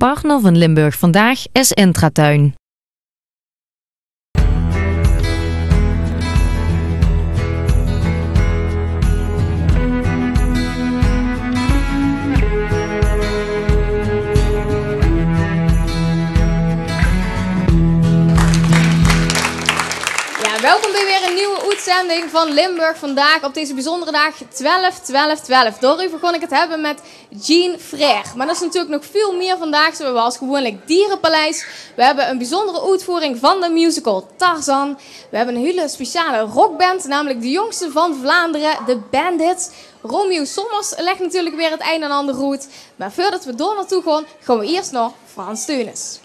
partner van Limburg Vandaag is Intratuin. Welkom bij weer een nieuwe uitzending van Limburg Vandaag op deze bijzondere dag 12-12-12. Door u begon ik het hebben met Jean Frère. Maar dat is natuurlijk nog veel meer vandaag, zoals gewoonlijk Dierenpaleis. We hebben een bijzondere uitvoering van de musical Tarzan. We hebben een hele speciale rockband, namelijk de jongste van Vlaanderen, de Bandits. Romeo Sommers legt natuurlijk weer het een en ander uit. Maar voordat we door naartoe gaan we eerst naar Frans Teunis.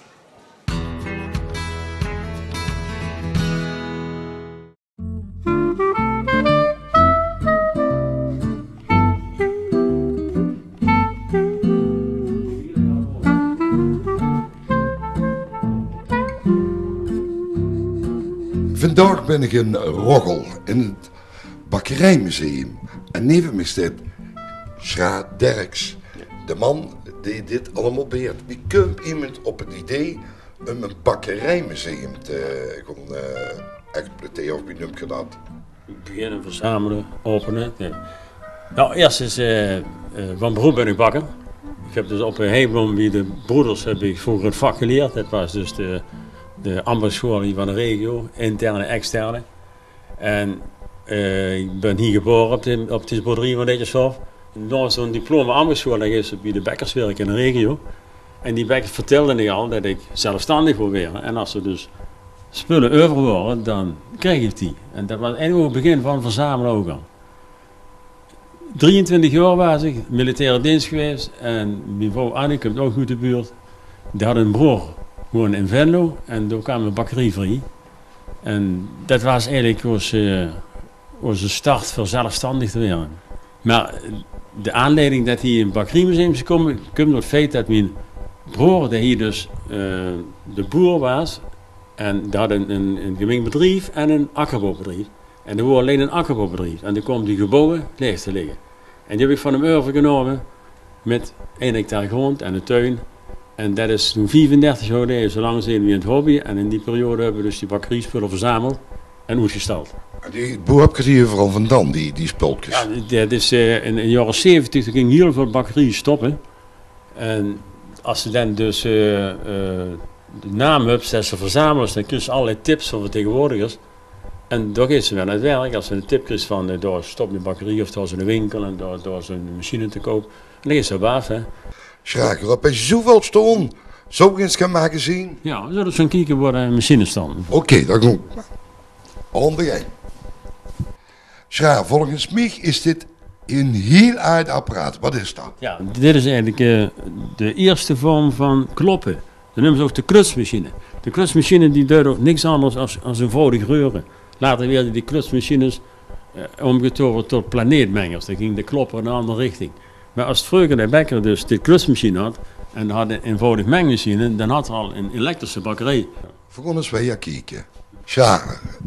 Vandaag ben ik in Roggel, in het Bakkerijmuseum. En neven me staat Schra Derks, de man die dit allemaal beheert. Wie komt iemand op het idee om een bakkerijmuseum te gaan exploiteren, of wie noemt je dat? Beginnen, verzamelen, openen. Nee. Nou, eerst is van beroep ben ik bakker. Ik heb dus op een heleboel wie de broeders heb ik vroeger het vak geleerd. Dat was dus de ambachtschool van de regio, interne en externe. En ik ben hier geboren op deze boerderij van Letjeshof. Door zo'n diploma ambachtschool is het bij de bekkerswerk in de regio. En die bekkers vertelden me al dat ik zelfstandig wil worden. En als er dus spullen over worden, dan krijg ik die. En dat was eigenlijk het begin van verzamelen ook al. 23 jaar was ik, militaire dienst geweest. En mijn vrouw Annie komt ook uit de buurt. Die had een broer. Gewoon in Venlo en toen kwam een bakkerij vrij. En dat was eigenlijk onze start voor zelfstandig te worden. Maar de aanleiding dat hij in het bakkerijmuseum is gekomen, komt door het feit dat mijn broer, die hier dus de boer was, en die had een gemengd bedrijf en een akkerbouwbedrijf. En er was alleen een akkerbouwbedrijf. En toen kwam die gebouwen leeg te liggen. En die heb ik van hem overgenomen met 1 hectare grond en een tuin. En dat is toen 35 jaar geleden, zo lang zijn we in het hobby. En in die periode hebben we dus die bakkerijspullen verzameld en uitgestald. Die boer heb je hier vooral vandaan, die spultjes? Ja, dat is in de jaren 70 ging heel veel bakkerijen stoppen. En als ze dan dus de naam hebben, dat ze verzamelen, dan krijgen ze allerlei tips van vertegenwoordigers. En daar gaan ze wel aan het werk. Als ze een tip krijgen van door stop in de bakkerij of door ze een winkel en door ze een machine te kopen, dan gaan ze op af. Hè. Schraag erop, als je zoveel staan, zo eens gaan maken zien. Ja, we zullen zo'n kijken waar de machine staan. Oké, dat komt. Handen jij. Schraag, volgens mij is dit een heel aardig apparaat. Wat is dat? Ja, dit is eigenlijk de eerste vorm van kloppen. Dat noemen ze ook de krutsmachine. De krutsmachine die deed ook niks anders als eenvoudig reuren. Later werden die krutsmachines omgetoverd tot planeetmengers. Dan ging de klopper in een andere richting. Maar als vroeger de bakker dus de krutsmachine had en had een eenvoudig mengmachine, dan had hij al een elektrische bakkerij. We gaan eens weer kijken. Ja,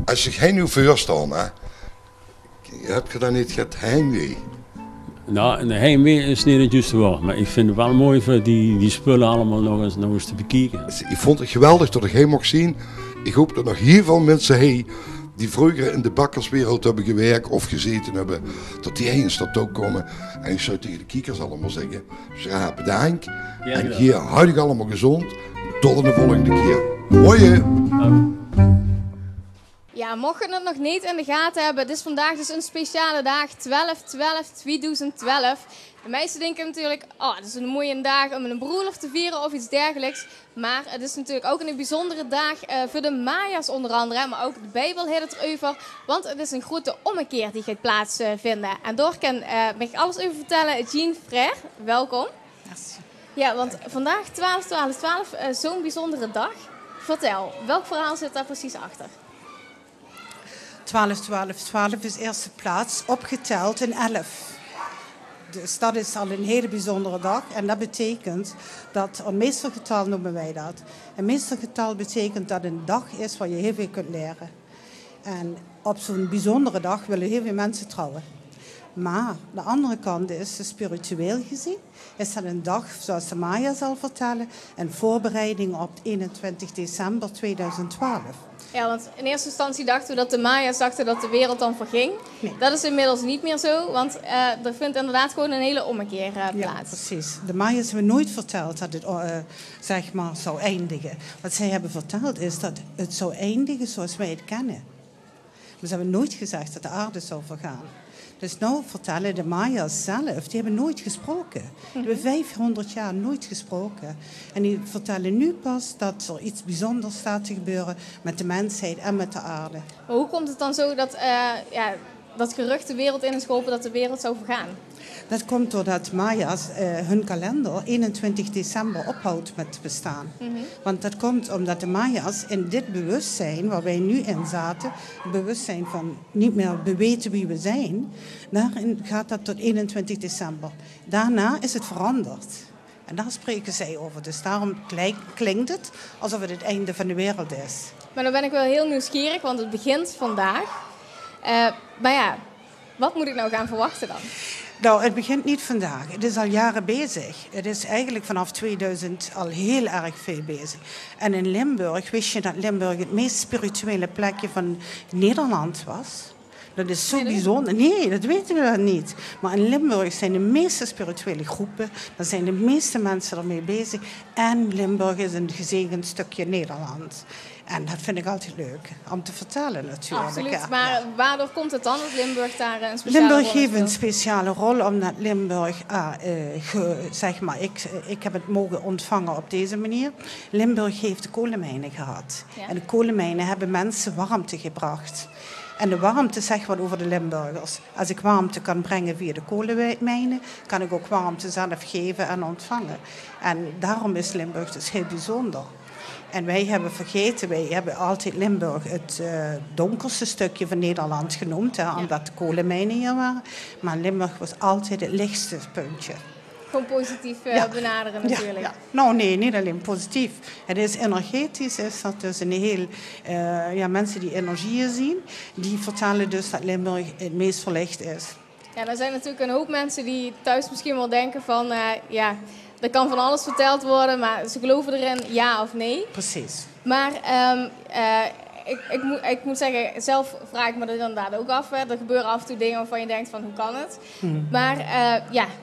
als ik geen nu voor staan, hè, heb je dan niet het heimwee? Nou, de heimwee is niet het juiste woord, maar ik vind het wel mooi voor die spullen allemaal nog eens te bekijken. Ik vond het geweldig dat ik heen mocht zien. Ik hoop dat nog heel veel mensen heen die vroeger in de bakkerswereld hebben gewerkt of gezeten hebben, dat die eens tot ook komen. En ik zou tegen de kijkers allemaal zeggen, Schra, bedankt. Ja, en hier houd ik allemaal gezond. Tot de volgende keer. Hoi! Ja, mocht je het nog niet in de gaten hebben, het is vandaag dus een speciale dag, 12-12-2012. De meesten denken natuurlijk, oh, het is een mooie dag om een bruiloft te vieren of iets dergelijks. Maar het is natuurlijk ook een bijzondere dag voor de Maya's onder andere, maar ook de Bijbel heeft het erover. Want het is een grote ommekeer die gaat plaatsvinden. En door kan ik alles over vertellen, Jean Frère, welkom. Merci. Ja, want vandaag 12-12-12, zo'n bijzondere dag. Vertel, welk verhaal zit daar precies achter? 12-12-12 is eerste plaats, opgeteld in 11. Dus dat is al een hele bijzondere dag. En dat betekent dat een meestergetal noemen wij dat. Een meestergetal betekent dat een dag is waar je heel veel kunt leren. En op zo'n bijzondere dag willen heel veel mensen trouwen. Maar de andere kant is, spiritueel gezien, is dat een dag, zoals de Maya zal vertellen, een voorbereiding op 21 december 2012. Ja, want in eerste instantie dachten we dat de Maya's dachten dat de wereld dan verging. Nee. Dat is inmiddels niet meer zo, want er vindt inderdaad gewoon een hele ommekeer plaats. Ja, precies. De Maya's hebben nooit verteld dat het zeg maar zou eindigen. Wat zij hebben verteld is dat het zou eindigen zoals wij het kennen. Maar ze hebben nooit gezegd dat de aarde zou vergaan. Dus nou vertellen de Maya's zelf, die hebben nooit gesproken. Die hebben 500 jaar nooit gesproken. En die vertellen nu pas dat er iets bijzonders staat te gebeuren met de mensheid en met de aarde. Maar hoe komt het dan zo dat, dat gerucht de wereld in is geholpen dat de wereld zou vergaan? Dat komt doordat Maya's hun kalender 21 december ophoudt met bestaan. Want dat komt omdat de Maya's in dit bewustzijn waar wij nu in zaten, het bewustzijn van niet meer beweten wie we zijn, daarin gaat dat tot 21 december. Daarna is het veranderd. En daar spreken zij over. Dus daarom klinkt het alsof het het einde van de wereld is. Maar dan ben ik wel heel nieuwsgierig, want het begint vandaag. Maar ja, wat moet ik nou gaan verwachten dan? Nou, het begint niet vandaag. Het is al jaren bezig. Het is eigenlijk vanaf 2000 al heel erg veel bezig. En in Limburg, wist je dat Limburg het meest spirituele plekje van Nederland was? Dat is zo bijzonder. Nee, dat weten we niet. Maar in Limburg zijn de meeste spirituele groepen. Daar zijn de meeste mensen ermee bezig. En Limburg is een gezegend stukje Nederland. En dat vind ik altijd leuk om te vertellen natuurlijk. Absoluut, maar waardoor komt het dan dat Limburg daar een speciale Limburg rol heeft een speciale rol omdat Limburg, zeg maar, ik heb het mogen ontvangen op deze manier. Limburg heeft de kolenmijnen gehad. Ja. En de kolenmijnen hebben mensen warmte gebracht. En de warmte zegt wat over de Limburgers. Als ik warmte kan brengen via de kolenmijnen, kan ik ook warmte zelf geven en ontvangen. En daarom is Limburg dus heel bijzonder. En wij hebben vergeten, wij hebben altijd Limburg het donkerste stukje van Nederland genoemd, hè, omdat de kolenmijnen hier waren. Maar Limburg was altijd het lichtste puntje. Gewoon positief benaderen natuurlijk. Ja. Nou nee, niet alleen positief. Het is energetisch, is dat dus een heel... mensen die energieën zien, die vertellen dus dat Limburg het meest verlicht is. Ja, er zijn natuurlijk een hoop mensen die thuis misschien wel denken van... er kan van alles verteld worden, maar ze geloven erin ja of nee. Precies. Maar ik moet zeggen, zelf vraag ik me er inderdaad ook af. Hè. Er gebeuren af en toe dingen waarvan je denkt van hoe kan het? Maar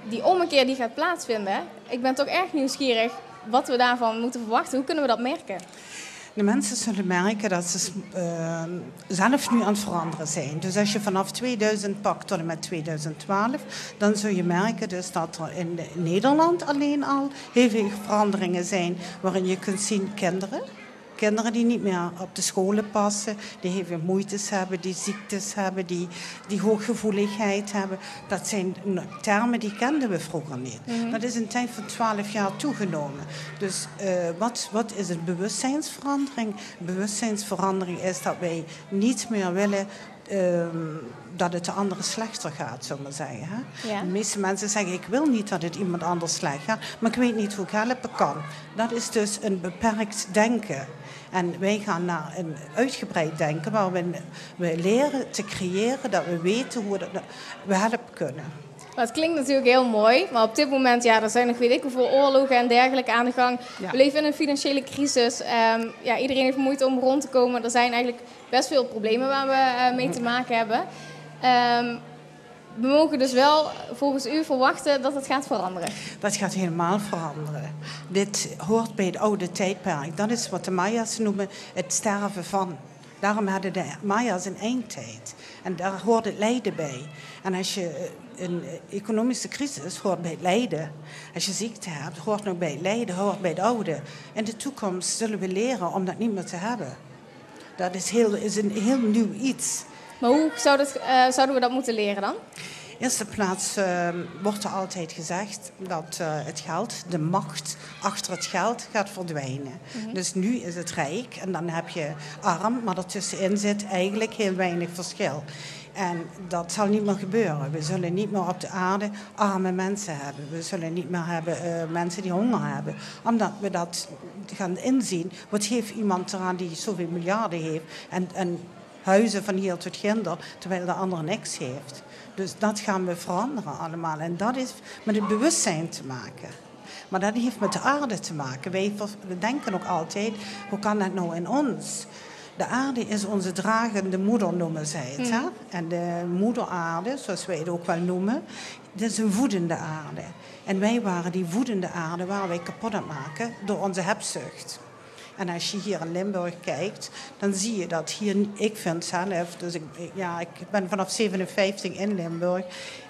die ommekeer die gaat plaatsvinden. Ik ben toch erg nieuwsgierig wat we daarvan moeten verwachten. Hoe kunnen we dat merken? De mensen zullen merken dat ze zelf nu aan het veranderen zijn. Dus als je vanaf 2000 pakt tot en met 2012... dan zul je merken dus dat er in Nederland alleen al heel veel veranderingen zijn... waarin je kunt zien kinderen die niet meer op de scholen passen, die heel veel moeites hebben, die ziektes hebben, die hooggevoeligheid hebben. Dat zijn termen die kenden we vroeger niet. Dat is een tijd van 12 jaar toegenomen. Dus wat is het bewustzijnsverandering? Bewustzijnsverandering is dat wij niet meer willen dat het de anderen slechter gaat, zullen we zeggen. Hè? Ja. De meeste mensen zeggen, ik wil niet dat het iemand anders slecht gaat, maar ik weet niet hoe ik helpen kan. Dat is dus een beperkt denken. En wij gaan naar een uitgebreid denken waar we leren te creëren dat we weten hoe we helpen kunnen. Het klinkt natuurlijk heel mooi, maar op dit moment er zijn nog weet ik hoeveel oorlogen en dergelijke aan de gang. Ja. We leven in een financiële crisis. Iedereen heeft moeite om rond te komen. Er zijn eigenlijk best veel problemen waar we mee te maken hebben. We mogen dus wel volgens u verwachten dat het gaat veranderen. Dat gaat helemaal veranderen. Dit hoort bij het oude tijdperk. Dat is wat de Maya's noemen het sterven van. Daarom hadden de Maya's een eindtijd. En daar hoort het lijden bij. En als je een economische crisis hoort bij het lijden. Als je ziekte hebt, hoort nog bij het lijden, hoort bij het oude. In de toekomst zullen we leren om dat niet meer te hebben. Dat is een heel nieuw iets. Maar hoe zouden we dat moeten leren dan? In eerste plaats wordt er altijd gezegd dat het geld, de macht achter het geld gaat verdwijnen. Dus nu is het rijk en dan heb je arm, maar ertussenin zit eigenlijk heel weinig verschil. En dat zal niet meer gebeuren. We zullen niet meer op de aarde arme mensen hebben. We zullen niet meer hebben mensen die honger hebben. Omdat we dat gaan inzien. Wat heeft iemand eraan die zoveel miljarden heeft en huizen van hier tot ginder, terwijl de ander niks heeft. Dus dat gaan we veranderen allemaal. En dat is met het bewustzijn te maken. Maar dat heeft met de aarde te maken. We denken ook altijd, hoe kan dat nou in ons? De aarde is onze dragende moeder, noemen zij het. Hè? En de moederaarde, zoals wij het ook wel noemen, dat is een voedende aarde. En wij waren die voedende aarde waar wij kapot aan het maken door onze hebzucht. En als je hier in Limburg kijkt, dan zie je dat hier, ik vind zelf, dus ik ben vanaf 57 in Limburg.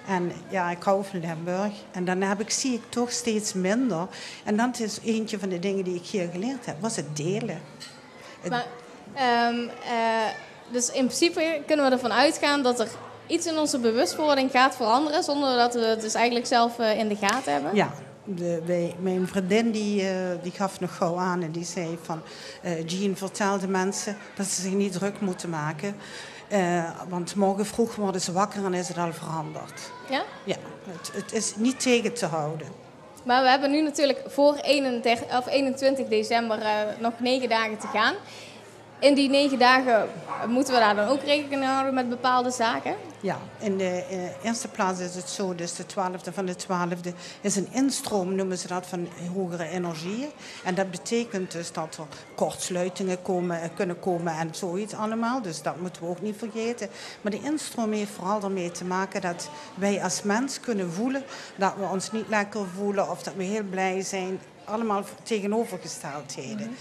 En ja, ik hou van Limburg. En dan zie ik toch steeds minder. En dat is eentje van de dingen die ik hier geleerd heb, was het delen. Maar, dus in principe kunnen we ervan uitgaan dat er iets in onze bewustwording gaat veranderen, zonder dat we het dus eigenlijk zelf in de gaten hebben? Ja. Mijn vriendin die gaf nog gauw aan en die zei van... Jean, vertel de mensen dat ze zich niet druk moeten maken. Want morgen vroeg worden ze wakker en is het al veranderd. Ja? Ja, het is niet tegen te houden. Maar we hebben nu natuurlijk voor 21 december nog 9 dagen te gaan. In die 9 dagen moeten we daar dan ook rekening houden met bepaalde zaken? Ja, in de eerste plaats is het zo, dus de 12e van de 12e is een instroom, noemen ze dat, van hogere energieën. En dat betekent dus dat er kortsluitingen kunnen komen en zoiets allemaal. Dus dat moeten we ook niet vergeten. Maar de instroom heeft vooral ermee te maken dat wij als mens kunnen voelen dat we ons niet lekker voelen of dat we heel blij zijn. Allemaal tegenovergesteldheden. Mm-hmm.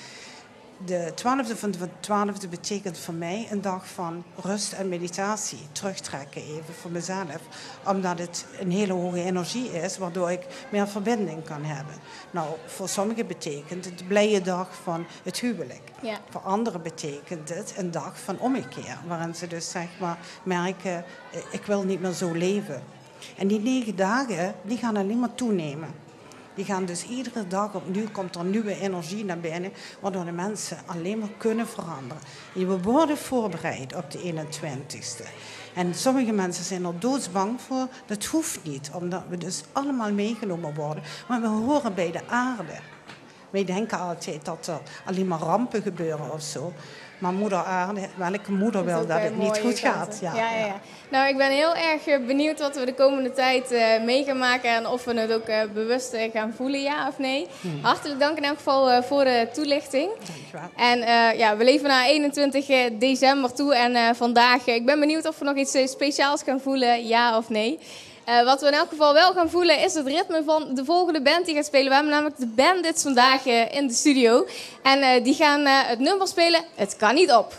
De 12e van de 12e betekent voor mij een dag van rust en meditatie. Terugtrekken even voor mezelf. Omdat het een hele hoge energie is, waardoor ik meer verbinding kan hebben. Nou, voor sommigen betekent het de blije dag van het huwelijk. Ja. Voor anderen betekent het een dag van ommekeer. Waarin ze dus zeg maar merken, ik wil niet meer zo leven. En die 9 dagen, die gaan alleen maar toenemen. Die gaan dus iedere dag opnieuw, komt er nieuwe energie naar binnen, waardoor de mensen alleen maar kunnen veranderen. En we worden voorbereid op de 21ste. En sommige mensen zijn er doodsbang voor. Dat hoeft niet, omdat we dus allemaal meegenomen worden. Maar we horen bij de aarde. Wij denken altijd dat er alleen maar rampen gebeuren of zo. Maar moeder aarde, welke moeder wil dat het niet goed gaat? Ja. Nou, ik ben heel erg benieuwd wat we de komende tijd mee gaan maken. En of we het ook bewust gaan voelen, ja of nee. Hartelijk dank in elk geval voor de toelichting. Dankjewel. En we leven naar 21 december toe. En vandaag, ik ben benieuwd of we nog iets speciaals gaan voelen, ja of nee. Wat we in elk geval wel gaan voelen is het ritme van de volgende band die gaat spelen. We hebben namelijk de Bandits vandaag in de studio. En die gaan het nummer spelen, Het kan niet op.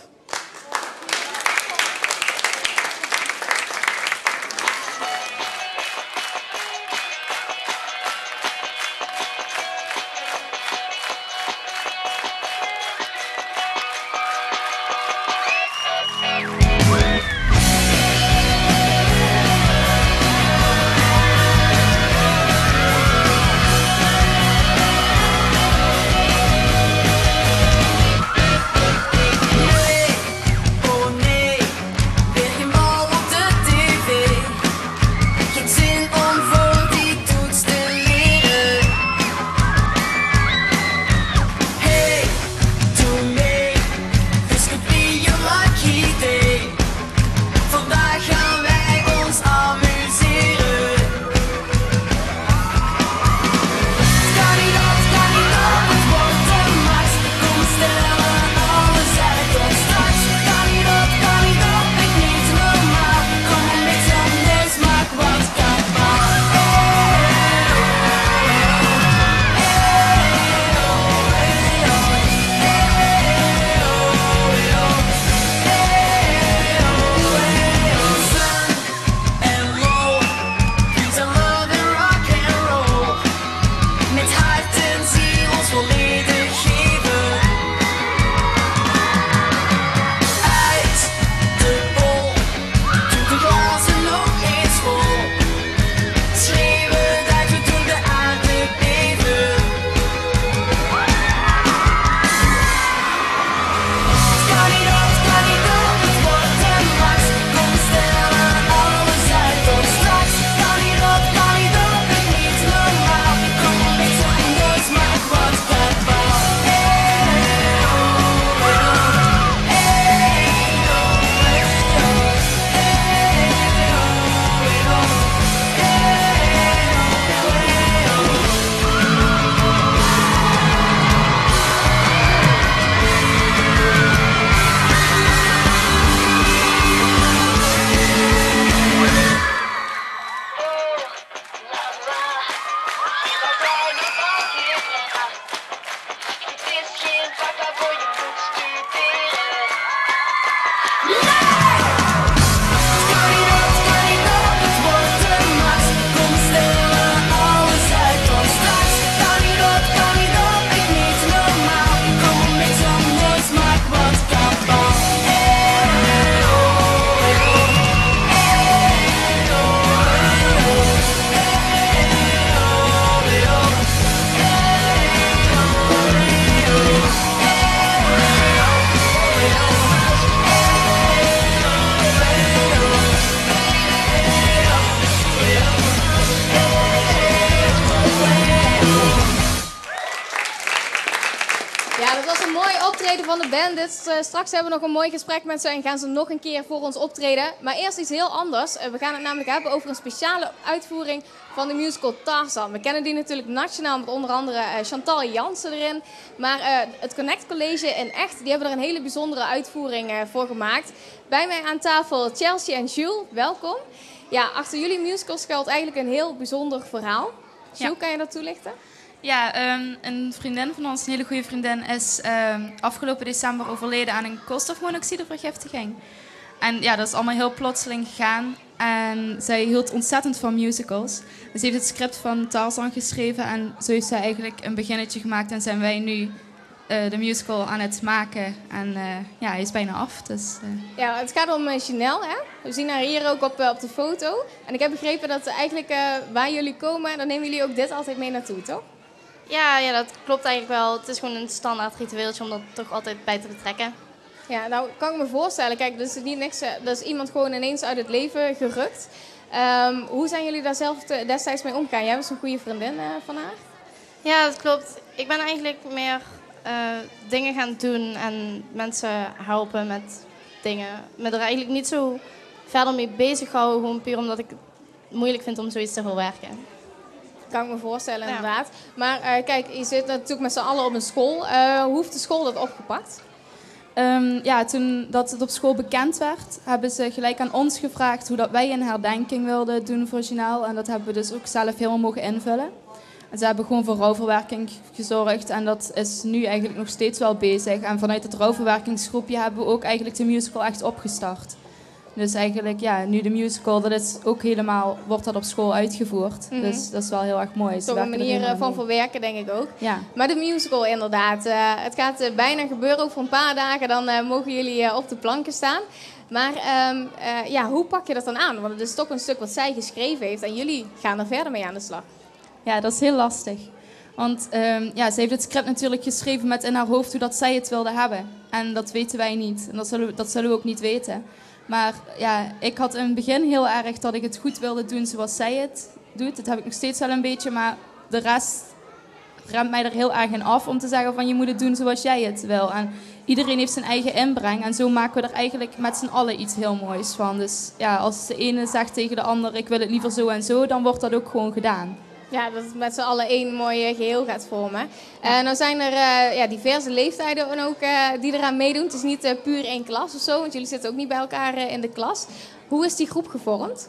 Ja, dat was een mooi optreden van de band. Straks hebben we nog een mooi gesprek met ze en gaan ze nog een keer voor ons optreden. Maar eerst iets heel anders. We gaan het namelijk hebben over een speciale uitvoering van de musical Tarzan. We kennen die natuurlijk nationaal met onder andere Chantal Jansen erin. Maar het Connect College in Echt, die hebben er een hele bijzondere uitvoering voor gemaakt. Bij mij aan tafel Chelsea en Jules, welkom. Ja, achter jullie musical schuilt eigenlijk een heel bijzonder verhaal. Jules, kan je dat toelichten? Ja, een vriendin van ons, een hele goede vriendin, is afgelopen december overleden aan een koolstofmonoxidevergiftiging. En ja, dat is allemaal heel plotseling gegaan. En zij hield ontzettend van musicals. Dus ze heeft het script van Tarzan geschreven en zo heeft zij eigenlijk een beginnetje gemaakt. En zijn wij nu de musical aan het maken. En ja, hij is bijna af. Dus, Ja, het gaat om Chanel, hè? We zien haar hier ook op de foto. En ik heb begrepen dat eigenlijk waar jullie komen, dan nemen jullie ook dit altijd mee naartoe, toch? Ja, dat klopt eigenlijk wel. Het is gewoon een standaard ritueeltje om dat toch altijd bij te betrekken. Ja, nou kan ik me voorstellen. Kijk, dat is niet niks. Dat is iemand gewoon ineens uit het leven gerukt. Hoe zijn jullie daar zelf destijds mee omgegaan? Jij was een goede vriendin van haar? Ja, dat klopt. Ik ben eigenlijk meer dingen gaan doen en mensen helpen met dingen. Me er eigenlijk niet zo verder mee bezighouden, gewoon puur omdat ik het moeilijk vind om zoiets te verwerken. Kan ik me voorstellen, inderdaad. Maar kijk, je zit natuurlijk met z'n allen op een school. Hoe heeft de school dat opgepakt? Ja, toen dat het op school bekend werd, hebben ze gelijk aan ons gevraagd hoe dat wij een herdenking wilden doen voor Ginaal. En dat hebben we dus ook zelf helemaal mogen invullen. En ze hebben gewoon voor rouwverwerking gezorgd en dat is nu eigenlijk nog steeds wel bezig. En vanuit het rouwverwerkingsgroepje hebben we ook eigenlijk de musical echt opgestart. Dus eigenlijk, ja, nu de musical, dat is ook helemaal, wordt dat op school uitgevoerd. Dus dat is wel heel erg mooi. Toch een manier van verwerken, denk ik ook. Ja. Maar de musical, inderdaad. Het gaat bijna gebeuren. Over een paar dagen dan mogen jullie op de planken staan. Maar ja, hoe pak je dat dan aan? Want het is toch een stuk wat zij geschreven heeft en jullie gaan er verder mee aan de slag. Ja, dat is heel lastig. Want ja, ze heeft het script natuurlijk geschreven met in haar hoofd hoe dat zij het wilde hebben. En dat weten wij niet. En dat zullen we ook niet weten. Maar ja, ik had in het begin heel erg dat ik het goed wilde doen zoals zij het doet. Dat heb ik nog steeds wel een beetje, maar de rest remt mij er heel erg in af om te zeggen van je moet het doen zoals jij het wil. En iedereen heeft zijn eigen inbreng en zo maken we er eigenlijk met z'n allen iets heel moois van. Dus ja, als de ene zegt tegen de ander ik wil het liever zo en zo, dan wordt dat ook gewoon gedaan. Ja, dat het met z'n allen één mooi geheel gaat vormen. Nou zijn er ja, diverse leeftijden ook die eraan meedoen. Het is niet puur één klas of zo, want jullie zitten ook niet bij elkaar in de klas. Hoe is die groep gevormd?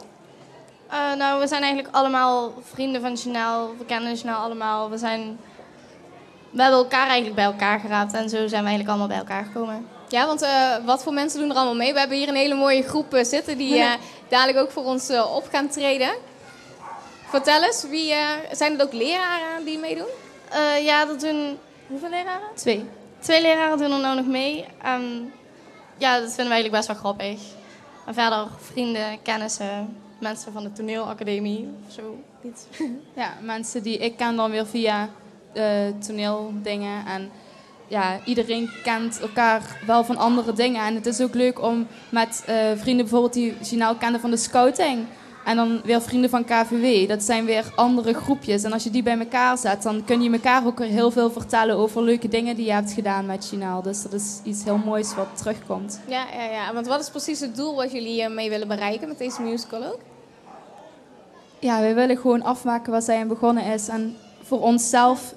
Nou, we zijn eigenlijk allemaal vrienden van Chanel. We kennen Chanel allemaal. We hebben elkaar eigenlijk bij elkaar geraapt en zo zijn we eigenlijk allemaal bij elkaar gekomen. Ja, want wat voor mensen doen er allemaal mee? We hebben hier een hele mooie groep zitten die dadelijk ook voor ons op gaan treden. Vertel eens, zijn het ook leraren die meedoen? Ja, dat doen... Hoeveel leraren? 2. 2 leraren doen er nou nog mee. Ja, dat vinden we eigenlijk best wel grappig. En verder vrienden, kennissen, mensen van de toneelacademie of zo. Iets. Ja, mensen die ik ken dan weer via toneeldingen. En ja, iedereen kent elkaar wel van andere dingen. En het is ook leuk om met vrienden bijvoorbeeld die Ginaal kenden van de scouting... En dan weer vrienden van KVW. Dat zijn weer andere groepjes. En als je die bij elkaar zet, dan kun je elkaar ook weer heel veel vertellen over leuke dingen die je hebt gedaan met Ginaal. Dus dat is iets heel moois wat terugkomt. Ja. Want wat is precies het doel wat jullie mee willen bereiken met deze musical ook? Ja, wij willen gewoon afmaken waar zij aan begonnen is. En voor onszelf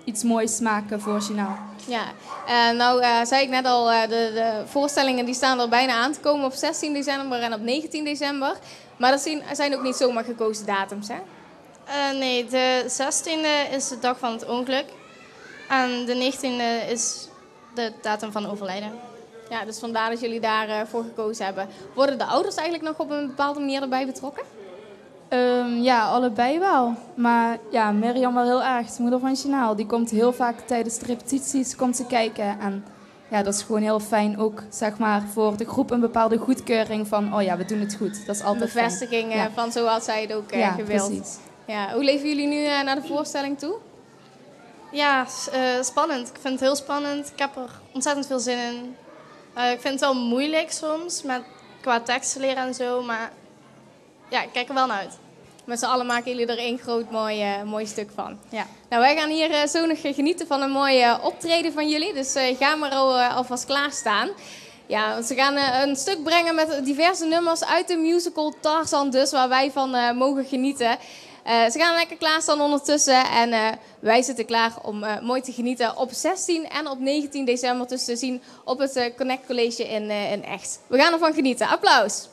iets moois maken voor Ginaal. Ja, nou zei ik net al, de voorstellingen die staan er bijna aan te komen op 16 december en op 19 december. Maar dat zijn ook niet zomaar gekozen datums, hè? Nee, de 16e is de dag van het ongeluk. En de 19e is de datum van overlijden. Ja, dus vandaar dat jullie daarvoor gekozen hebben. Worden de ouders eigenlijk nog op een bepaalde manier erbij betrokken? Ja, allebei wel. Maar ja, Mirjam wel heel erg, de moeder van Ginaal. Die komt heel vaak tijdens de repetities te kijken. En ja, dat is gewoon heel fijn ook, zeg maar, voor de groep een bepaalde goedkeuring van... Oh ja, we doen het goed. Dat is altijd een bevestiging van zoals zij het ook gewild. Precies. Ja, hoe leven jullie nu naar de voorstelling toe? Ja, spannend. Ik vind het heel spannend. Ik heb er ontzettend veel zin in. Ik vind het wel moeilijk soms, qua teksten leren en zo. Maar ja, ik kijk er wel naar uit. Met z'n allen maken jullie er één groot mooi stuk van. Ja. Nou, wij gaan hier zo nog genieten van een mooi optreden van jullie. Dus ga maar alvast klaarstaan. Ja, want ze gaan een stuk brengen met diverse nummers uit de musical Tarzan dus, waar wij van mogen genieten. Ze gaan lekker klaarstaan ondertussen en wij zitten klaar om mooi te genieten op 16 en op 19 december dus te zien op het Connect College in Echt. We gaan ervan genieten. Applaus!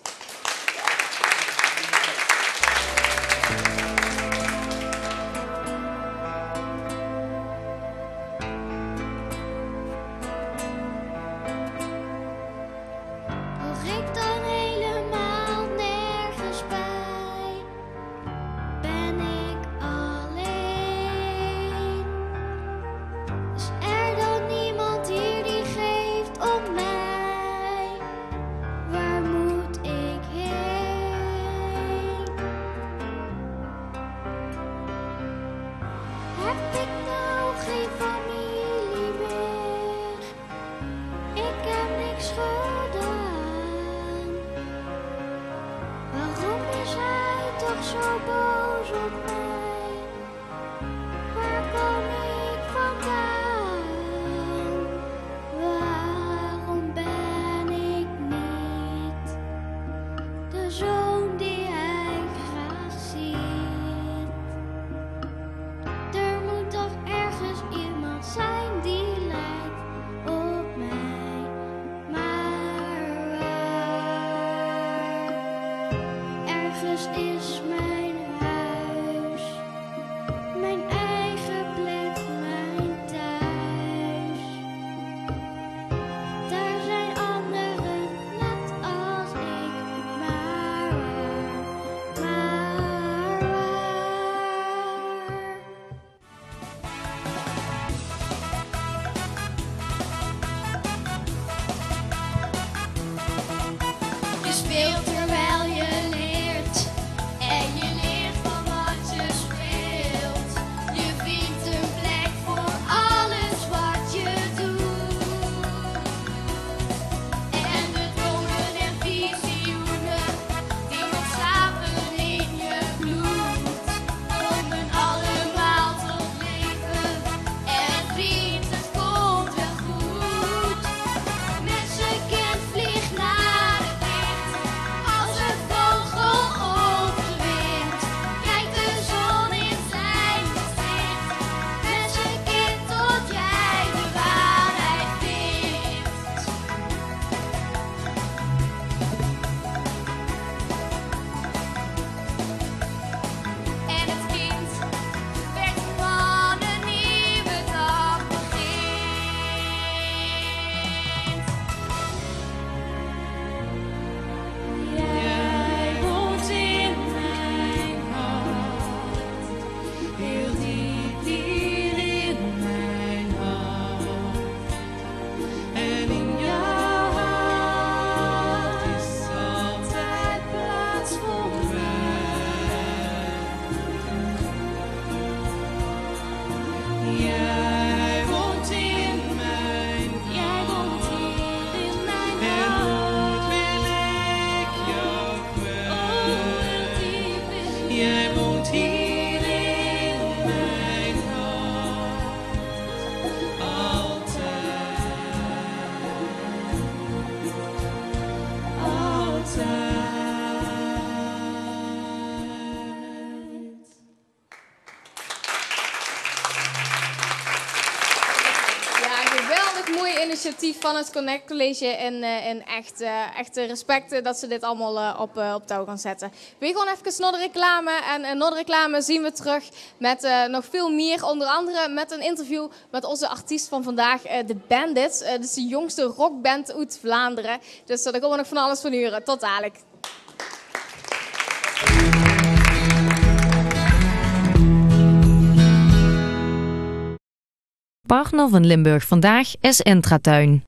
Initiatief van het Connect College en echt respect dat ze dit allemaal op touw gaan zetten. Weer gewoon even naar de reclame en na de reclame zien we terug met nog veel meer. Onder andere met een interview met onze artiest van vandaag, de Bandits. Dit is de jongste rockband uit Vlaanderen. Dus daar komen we nog van alles van horen. Tot dadelijk. Partner van Limburg Vandaag is Entratuin.